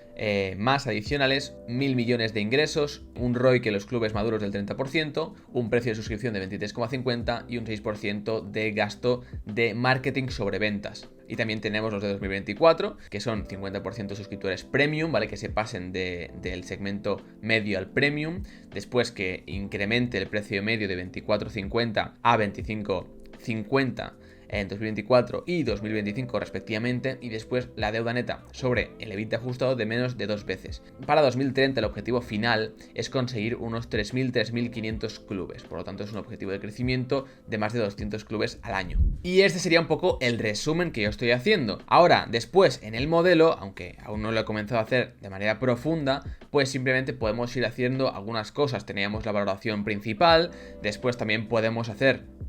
más adicionales, 1.000 millones de ingresos, un ROI que los clubes maduros del 30%, un precio de suscripción de 23,50 y un 6% de gasto de marketing sobre ventas. Y también tenemos los de 2024, que son 50% suscriptores premium, ¿vale? Que se pasen del segmento medio al premium. Después que incremente el precio medio de 24,50 a 25,50 en 2024 y 2025 respectivamente, y después la deuda neta sobre el EBITDA ajustado de menos de 2 veces. Para 2030 el objetivo final es conseguir unos 3.500 clubes, por lo tanto es un objetivo de crecimiento de más de 200 clubes al año. Y este sería un poco el resumen que yo estoy haciendo. Ahora, después en el modelo, aunque aún no lo he comenzado a hacer de manera profunda, pues simplemente podemos ir haciendo algunas cosas. Teníamos la valoración principal, después también podemos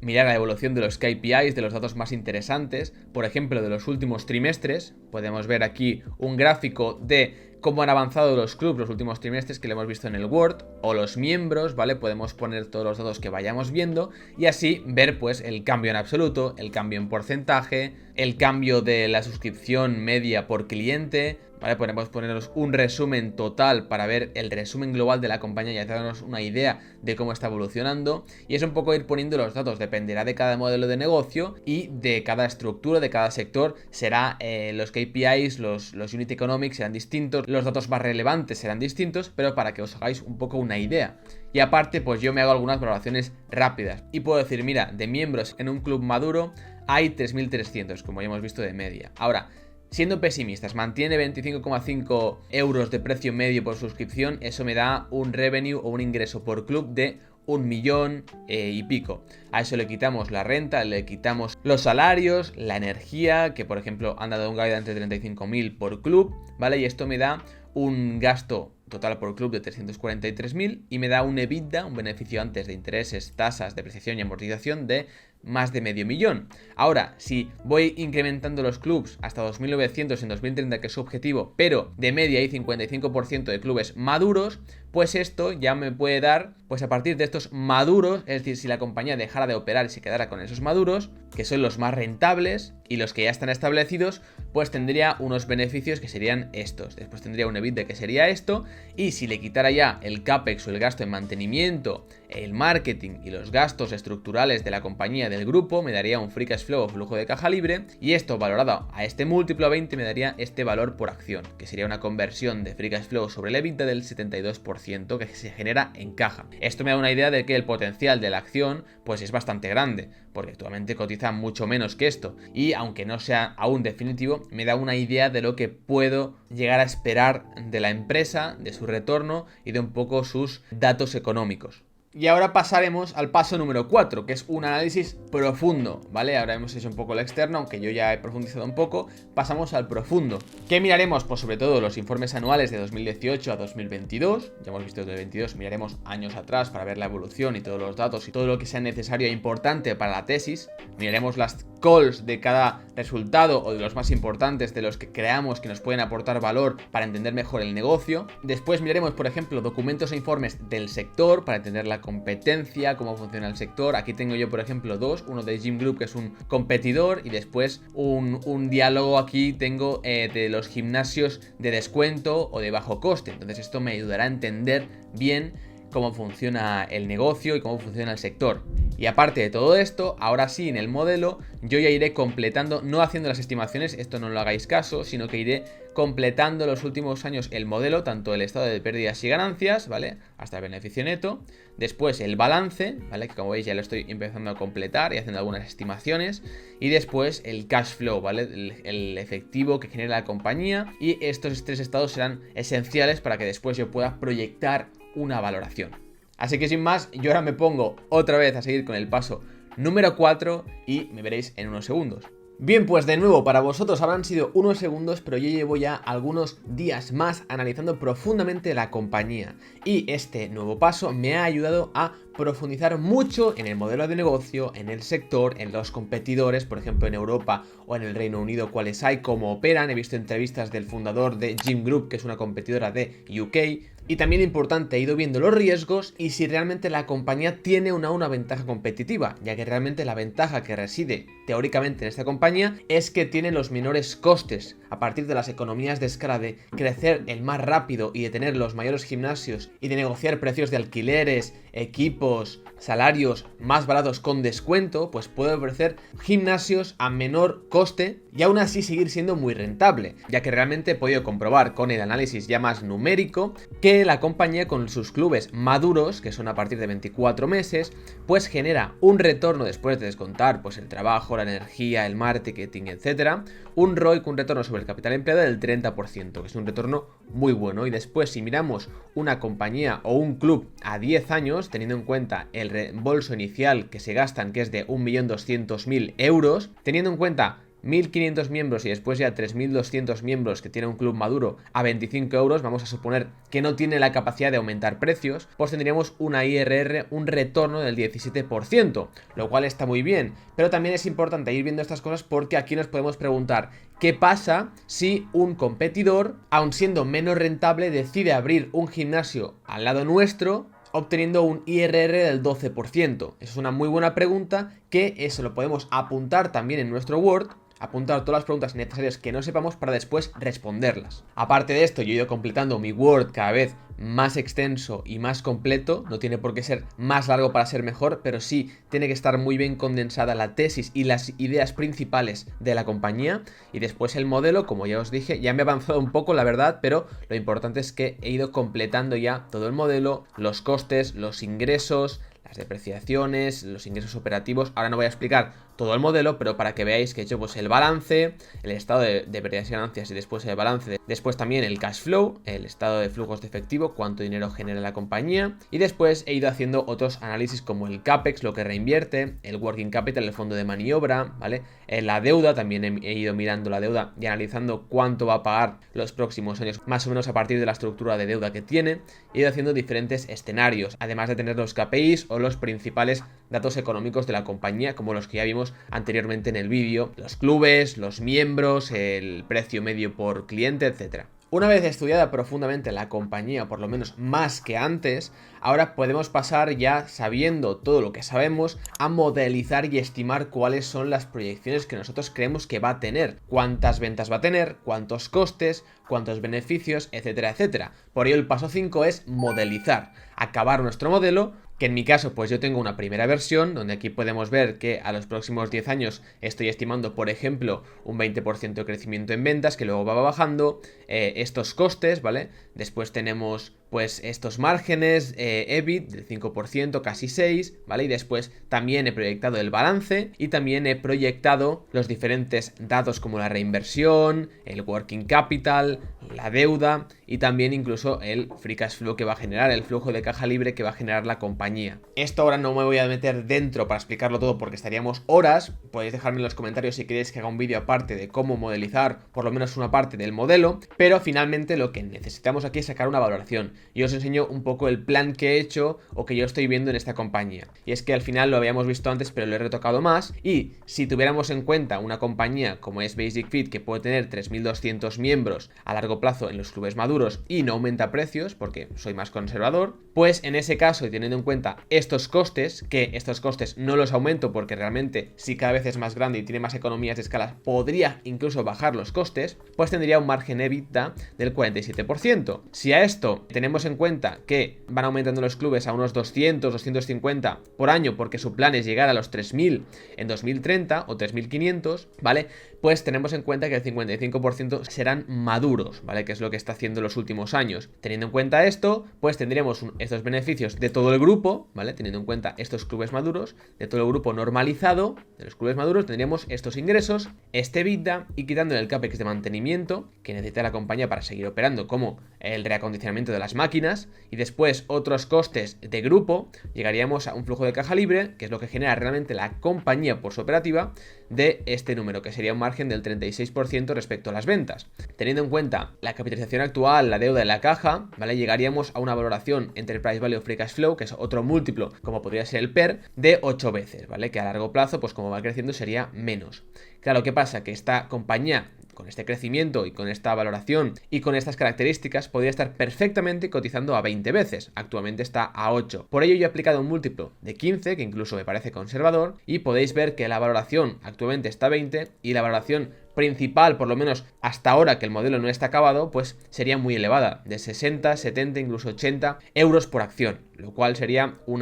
mirar la evolución de los KPIs, de los datos más interesantes, por ejemplo de los últimos trimestres. Podemos ver aquí un gráfico de cómo han avanzado los clubs los últimos trimestres, que lo hemos visto en el Word, o los miembros, ¿vale? Podemos poner todos los datos que vayamos viendo y así ver pues el cambio en absoluto, el cambio en porcentaje, el cambio de la suscripción media por cliente, ¿vale? Podemos ponernos un resumen total para ver el resumen global de la compañía y hacernos una idea de cómo está evolucionando. Y es un poco ir poniendo los datos, dependerá de cada modelo de negocio y de cada estructura, de cada sector. Será los KPIs, los Unit Economics serán distintos, los datos más relevantes serán distintos, pero para que os hagáis un poco una idea. Y aparte, pues yo me hago algunas valoraciones rápidas y puedo decir, mira, de miembros en un club maduro hay 3.300, como ya hemos visto de media. Ahora, siendo pesimistas, mantiene 25,5 euros de precio medio por suscripción, eso me da un revenue o un ingreso por club de 1 millón y pico. A eso le quitamos la renta, le quitamos los salarios, la energía, que por ejemplo han dado un guidance de 35.000 por club, ¿vale? Y esto me da un gasto total por club de 343.000 y me da un EBITDA, un beneficio antes de intereses, tasas, depreciación y amortización de más de medio millón. Ahora, si voy incrementando los clubs hasta 2.900 en 2030, que es su objetivo, pero de media hay 55% de clubes maduros, pues esto ya me puede dar, pues a partir de estos maduros, es decir, si la compañía dejara de operar y se quedara con esos maduros, que son los más rentables y los que ya están establecidos, pues tendría unos beneficios que serían estos. Después tendría un EBITDA que sería esto, y si le quitara ya el CAPEX o el gasto en mantenimiento, el marketing y los gastos estructurales de la compañía, del grupo, me daría un free cash flow o flujo de caja libre, y esto valorado a este múltiplo a 20 me daría este valor por acción, que sería una conversión de free cash flow sobre el EBITDA del 72% que se genera en caja. Esto me da una idea de que el potencial de la acción pues es bastante grande, porque actualmente cotiza mucho menos que esto, y aunque no sea aún definitivo, me da una idea de lo que puedo llegar a esperar de la empresa, de su retorno y de un poco sus datos económicos. Y ahora pasaremos al paso número 4, que es un análisis profundo, ¿vale? Ahora hemos hecho un poco el externo, aunque yo ya he profundizado un poco. Pasamos al profundo. ¿Qué miraremos? Pues sobre todo los informes anuales de 2018 a 2022. Ya hemos visto 2022, miraremos años atrás para ver la evolución y todos los datos y todo lo que sea necesario e importante para la tesis. Miraremos las calls de cada resultado o de los más importantes, de los que creamos que nos pueden aportar valor para entender mejor el negocio. Después miraremos, por ejemplo, documentos e informes del sector para entender la competencia, cómo funciona el sector. Aquí tengo yo, por ejemplo, dos, uno de Gym Group, que es un competidor, y después un diálogo aquí tengo de los gimnasios de descuento o de bajo coste. Entonces esto me ayudará a entender bien cómo funciona el negocio y cómo funciona el sector. Y aparte de todo esto, ahora sí, en el modelo yo ya iré completando, no haciendo las estimaciones, esto no lo hagáis caso, sino que iré completando los últimos años el modelo, tanto el estado de pérdidas y ganancias, ¿vale? Hasta el beneficio neto. Después el balance, ¿vale? Que como veis ya lo estoy empezando a completar y haciendo algunas estimaciones. Y después el cash flow, ¿vale? El efectivo que genera la compañía. Y estos tres estados serán esenciales para que después yo pueda proyectar una valoración. Así que sin más, yo ahora me pongo otra vez a seguir con el paso número 4 y me veréis en unos segundos. Bien, pues de nuevo, para vosotros habrán sido unos segundos, pero yo llevo ya algunos días más analizando profundamente la compañía. Y este nuevo paso me ha ayudado a profundizar mucho en el modelo de negocio, en el sector, en los competidores, por ejemplo en Europa o en el Reino Unido, cuáles hay, cómo operan. He visto entrevistas del fundador de Gym Group, que es una competidora de UK. Y también importante, he ido viendo los riesgos y si realmente la compañía tiene una ventaja competitiva, ya que realmente la ventaja que reside teóricamente en esta compañía es que tiene los menores costes a partir de las economías de escala de crecer el más rápido y de tener los mayores gimnasios y de negociar precios de alquileres, equipos, salarios más baratos con descuento, pues puede ofrecer gimnasios a menor coste y aún así seguir siendo muy rentable, ya que realmente he podido comprobar con el análisis ya más numérico que la compañía con sus clubes maduros, que son a partir de 24 meses, pues genera un retorno después de descontar pues el trabajo, la energía, el marketing, etcétera, un ROIC, un retorno sobre el capital empleado del 30%, que es un retorno muy bueno. Y después, si miramos una compañía o un club a 10 años, teniendo en cuenta el reembolso inicial que se gastan, que es de 1.200.000 euros, teniendo en cuenta 1.500 miembros y después ya 3.200 miembros que tiene un club maduro a 25 euros, vamos a suponer que no tiene la capacidad de aumentar precios, pues tendríamos una IRR, un retorno del 17%, lo cual está muy bien. Pero también es importante ir viendo estas cosas porque aquí nos podemos preguntar qué pasa si un competidor, aun siendo menos rentable, decide abrir un gimnasio al lado nuestro, obteniendo un IRR del 12%. Eso es una muy buena pregunta que eso lo podemos apuntar también en nuestro Word, apuntar todas las preguntas necesarias que no sepamos para después responderlas. Aparte de esto, yo he ido completando mi Word cada vez más extenso y más completo. No tiene por qué ser más largo para ser mejor, pero sí tiene que estar muy bien condensada la tesis y las ideas principales de la compañía. Y después el modelo, como ya os dije, ya me he avanzado un poco, la verdad, pero lo importante es que he ido completando ya todo el modelo, los costes, los ingresos, las depreciaciones, los ingresos operativos. Ahora no voy a explicar todo el modelo, pero para que veáis que he hecho pues el balance, el estado de pérdidas y ganancias y después el balance, después también el cash flow, el estado de flujos de efectivo, cuánto dinero genera la compañía, y después he ido haciendo otros análisis como el CAPEX, lo que reinvierte, el working capital, el fondo de maniobra, ¿vale? La deuda, también he ido mirando la deuda y analizando cuánto va a pagar los próximos años, más o menos a partir de la estructura de deuda que tiene. He ido haciendo diferentes escenarios, además de tener los KPIs o los principales datos económicos de la compañía, como los que ya vimos anteriormente en el vídeo, los clubes, los miembros, el precio medio por cliente, etcétera. Una vez estudiada profundamente la compañía, por lo menos más que antes, ahora podemos pasar, ya sabiendo todo lo que sabemos, a modelizar y estimar cuáles son las proyecciones que nosotros creemos que va a tener, cuántas ventas va a tener, cuántos costes, cuántos beneficios, etcétera, etcétera. Por ello el paso 5 es modelizar, acabar nuestro modelo, que en mi caso pues yo tengo una primera versión donde aquí podemos ver que a los próximos 10 años estoy estimando, por ejemplo, un 20% de crecimiento en ventas, que luego va bajando, estos costes, ¿vale? Después tenemos pues estos márgenes, EBIT del 5%, casi 6, ¿vale? Y después también he proyectado el balance y también he proyectado los diferentes datos como la reinversión, el working capital, la deuda y también incluso el free cash flow que va a generar, el flujo de caja libre que va a generar la compañía. Esto ahora no me voy a meter dentro para explicarlo todo porque estaríamos horas. Podéis dejarme en los comentarios si queréis que haga un vídeo aparte de cómo modelizar por lo menos una parte del modelo, pero finalmente lo que necesitamos aquí es sacar una valoración. Y os enseño un poco el plan que he hecho o que yo estoy viendo en esta compañía. Y es que al final lo habíamos visto antes, pero lo he retocado más. Y si tuviéramos en cuenta una compañía como es Basic Fit, que puede tener 3.200 miembros a largo plazo en los clubes maduros y no aumenta precios, porque soy más conservador, pues en ese caso, y teniendo en cuenta estos costes, que estos costes no los aumento porque realmente si cada vez es más grande y tiene más economías de escala, podría incluso bajar los costes, pues tendría un margen EBITDA del 47%. Si a esto tenemos en cuenta que van aumentando los clubes a unos 200, 250 por año porque su plan es llegar a los 3.000 en 2030 o 3.500, ¿vale? Pues tenemos en cuenta que el 55% serán maduros, ¿vale? Que es lo que está haciendo en los últimos años. Teniendo en cuenta esto, pues tendríamos estos beneficios de todo el grupo, ¿vale? Teniendo en cuenta estos clubes maduros, de todo el grupo normalizado, de los clubes maduros, tendríamos estos ingresos, este EBITDA y quitando el CAPEX de mantenimiento que necesita la compañía para seguir operando, como el reacondicionamiento de las las máquinas y después otros costes de grupo, llegaríamos a un flujo de caja libre, que es lo que genera realmente la compañía por su operativa, de este número, que sería un margen del 36% respecto a las ventas. Teniendo en cuenta la capitalización actual, la deuda de la caja, ¿vale? Llegaríamos a una valoración Enterprise Value Free Cash Flow, que es otro múltiplo, como podría ser el PER, de 8 veces, ¿vale? Que a largo plazo, pues como va creciendo, sería menos. Claro, ¿qué pasa? Que esta compañía, con este crecimiento y con esta valoración y con estas características, podría estar perfectamente cotizando a 20 veces. Actualmente está a 8. Por ello yo he aplicado un múltiplo de 15, que incluso me parece conservador, y podéis ver que la valoración actualmente está a 20 y la valoración principal, por lo menos hasta ahora que el modelo no está acabado, pues sería muy elevada, de 60, 70, incluso 80 euros por acción, lo cual sería un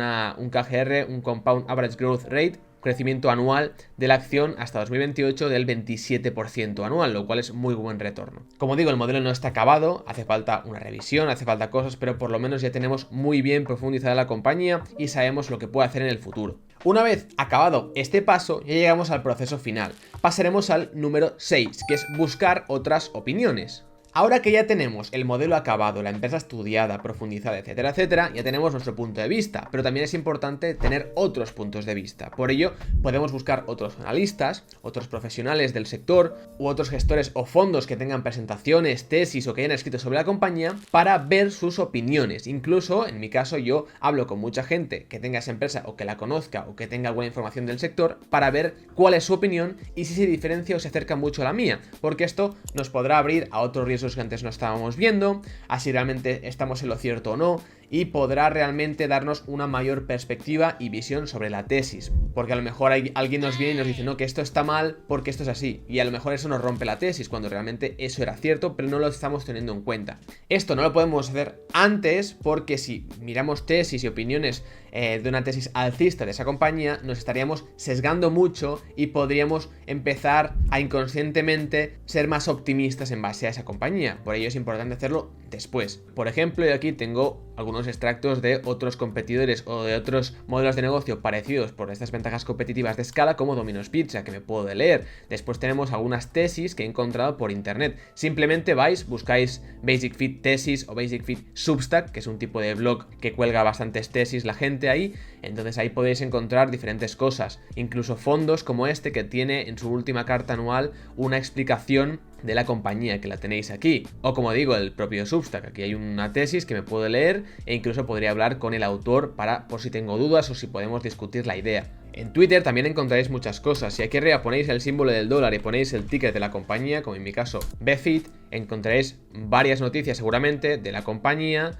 KGR, un Compound Average Growth Rate, crecimiento anual de la acción hasta 2028 del 27% anual, lo cual es muy buen retorno. Como digo, el modelo no está acabado, hace falta una revisión, hace falta cosas, pero por lo menos ya tenemos muy bien profundizada la compañía y sabemos lo que puede hacer en el futuro. Una vez acabado este paso, ya llegamos al proceso final. Pasaremos al número 6, que es buscar otras opiniones. Ahora que ya tenemos el modelo acabado, la empresa estudiada, profundizada, etcétera, etcétera, ya tenemos nuestro punto de vista, pero también es importante tener otros puntos de vista. Por ello, podemos buscar otros analistas, otros profesionales del sector, u otros gestores o fondos que tengan presentaciones, tesis o que hayan escrito sobre la compañía para ver sus opiniones. Incluso, en mi caso, yo hablo con mucha gente que tenga esa empresa o que la conozca o que tenga alguna información del sector para ver cuál es su opinión y si se diferencia o se acerca mucho a la mía, porque esto nos podrá abrir a otros riesgos que antes no estábamos viendo, así realmente estamos en lo cierto o no, y podrá realmente darnos una mayor perspectiva y visión sobre la tesis, porque a lo mejor alguien nos viene y nos dice no, que esto está mal porque esto es así, y a lo mejor eso nos rompe la tesis, cuando realmente eso era cierto, pero no lo estamos teniendo en cuenta. Esto no lo podemos hacer antes, porque si miramos tesis y opiniones de una tesis alcista de esa compañía, nos estaríamos sesgando mucho y podríamos empezar a inconscientemente ser más optimistas en base a esa compañía. Por ello es importante hacerlo después. Por ejemplo, yo aquí tengo algunos extractos de otros competidores o de otros modelos de negocio parecidos por estas ventajas competitivas de escala, como Domino's Pizza, que me puedo leer. Después tenemos algunas tesis que he encontrado por internet. Simplemente buscáis Basic Fit Tesis o Basic Fit Substack, que es un tipo de blog que cuelga bastantes tesis la gente ahí. Entonces ahí podéis encontrar diferentes cosas, incluso fondos como este, que tiene en su última carta anual una explicación de la compañía, que la tenéis aquí, o como digo, el propio Substack. Aquí hay una tesis que me puedo leer e incluso podría hablar con el autor por si tengo dudas o si podemos discutir la idea. En Twitter también encontraréis muchas cosas. Si aquí arriba ponéis el símbolo del dólar y ponéis el ticket de la compañía, como en mi caso BFIT, encontraréis varias noticias seguramente de la compañía,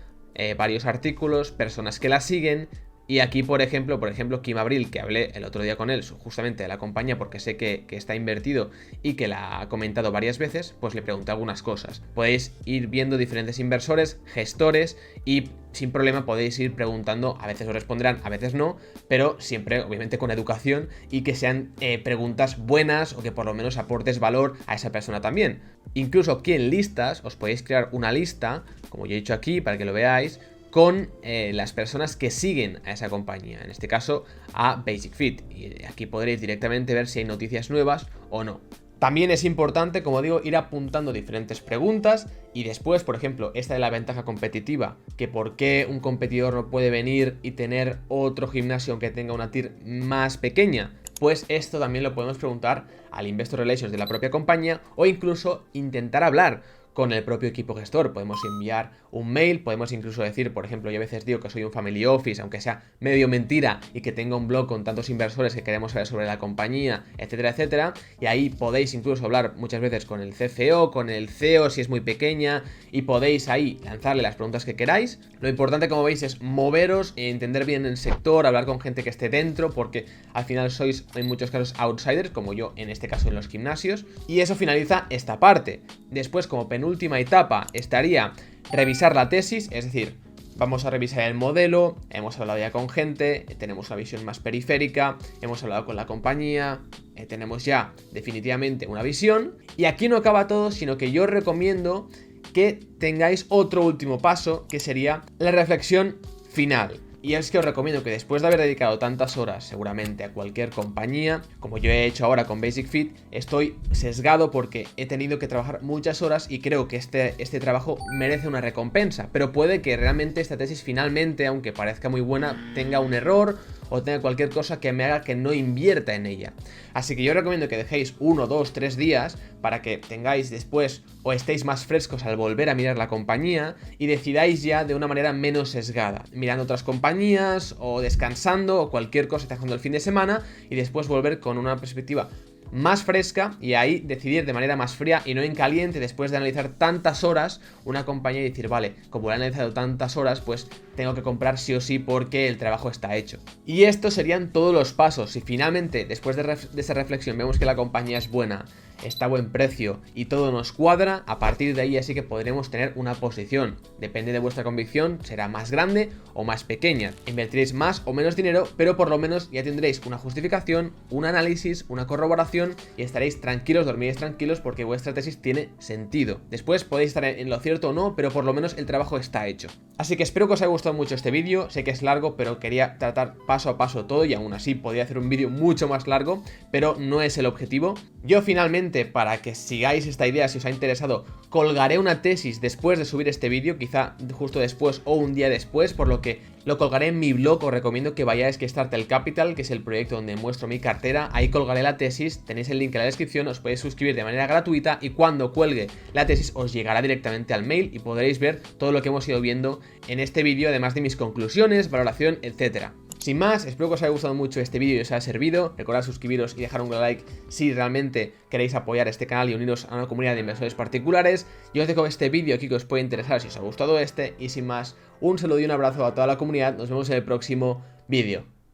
varios artículos, personas que la siguen. Y aquí, por ejemplo, Kim Abril, que hablé el otro día con él justamente de la compañía porque sé que está invertido y que la ha comentado varias veces, pues le pregunté algunas cosas. Podéis ir viendo diferentes inversores, gestores, y sin problema podéis ir preguntando. A veces os responderán, a veces no, pero siempre obviamente con educación y que sean preguntas buenas o que por lo menos aportes valor a esa persona también. Incluso aquí en listas os podéis crear una lista, como yo he hecho aquí para que lo veáis, con las personas que siguen a esa compañía, en este caso a Basic Fit, y aquí podréis directamente ver si hay noticias nuevas o no. También es importante, como digo, ir apuntando diferentes preguntas y después, por ejemplo, esta de la ventaja competitiva, que por qué un competidor no puede venir y tener otro gimnasio que tenga una TIR más pequeña. Pues esto también lo podemos preguntar al Investor Relations de la propia compañía o incluso intentar hablar con el propio equipo gestor. Podemos enviar un mail, podemos incluso decir, por ejemplo, yo a veces digo que soy un family office, aunque sea medio mentira, y que tenga un blog con tantos inversores que queremos saber sobre la compañía, etcétera, etcétera, y ahí podéis incluso hablar muchas veces con el CFO, con el CEO si es muy pequeña, y podéis ahí lanzarle las preguntas que queráis. Lo importante, como veis, es moveros, entender bien el sector, hablar con gente que esté dentro, porque al final sois en muchos casos outsiders, como yo en este caso en los gimnasios, y eso finaliza esta parte. Después, como penúltima etapa, estaría revisar la tesis, es decir, vamos a revisar el modelo, hemos hablado ya con gente, tenemos una visión más periférica, hemos hablado con la compañía, tenemos ya definitivamente una visión, y aquí no acaba todo, sino que yo recomiendo que tengáis otro último paso, que sería la reflexión final. Y es que os recomiendo que después de haber dedicado tantas horas seguramente a cualquier compañía, como yo he hecho ahora con Basic Fit, estoy sesgado porque he tenido que trabajar muchas horas y creo que este trabajo merece una recompensa, pero puede que realmente esta tesis finalmente, aunque parezca muy buena, tenga un error o tenga cualquier cosa que me haga que no invierta en ella. Así que yo recomiendo que dejéis 1, 2, 3 días para que tengáis después o estéis más frescos al volver a mirar la compañía y decidáis ya de una manera menos sesgada, mirando otras compañías o descansando o cualquier cosa que esté haciendo el fin de semana y después volver con una perspectiva más fresca y ahí decidir de manera más fría y no en caliente después de analizar tantas horas una compañía y decir, vale, como lo he analizado tantas horas, pues tengo que comprar sí o sí porque el trabajo está hecho. Y estos serían todos los pasos. Si finalmente después de esa reflexión vemos que la compañía es buena, está a buen precio y todo nos cuadra, a partir de ahí así que podremos tener una posición. Depende de vuestra convicción, será más grande o más pequeña. Invertiréis más o menos dinero, pero por lo menos ya tendréis una justificación, un análisis, una corroboración y estaréis tranquilos, dormiréis tranquilos porque vuestra tesis tiene sentido. Después podéis estar en lo cierto o no, pero por lo menos el trabajo está hecho. Así que espero que os haya gustado mucho este vídeo, sé que es largo, pero quería tratar paso a paso todo y aún así podría hacer un vídeo mucho más largo, pero no es el objetivo. Yo finalmente, para que sigáis esta idea, si os ha interesado, colgaré una tesis después de subir este vídeo, quizá justo después o un día después, por lo que lo colgaré en mi blog. Os recomiendo que vayáis a Startel Capital, que es el proyecto donde muestro mi cartera, ahí colgaré la tesis, tenéis el link en la descripción, os podéis suscribir de manera gratuita y cuando cuelgue la tesis os llegará directamente al mail y podréis ver todo lo que hemos ido viendo en este vídeo, además de mis conclusiones, valoración, etcétera. Sin más, espero que os haya gustado mucho este vídeo y os haya servido. Recordad suscribiros y dejar un like si realmente queréis apoyar este canal y uniros a una comunidad de inversores particulares. Yo os dejo este vídeo aquí que os puede interesar si os ha gustado y sin más, un saludo y un abrazo a toda la comunidad. Nos vemos en el próximo vídeo.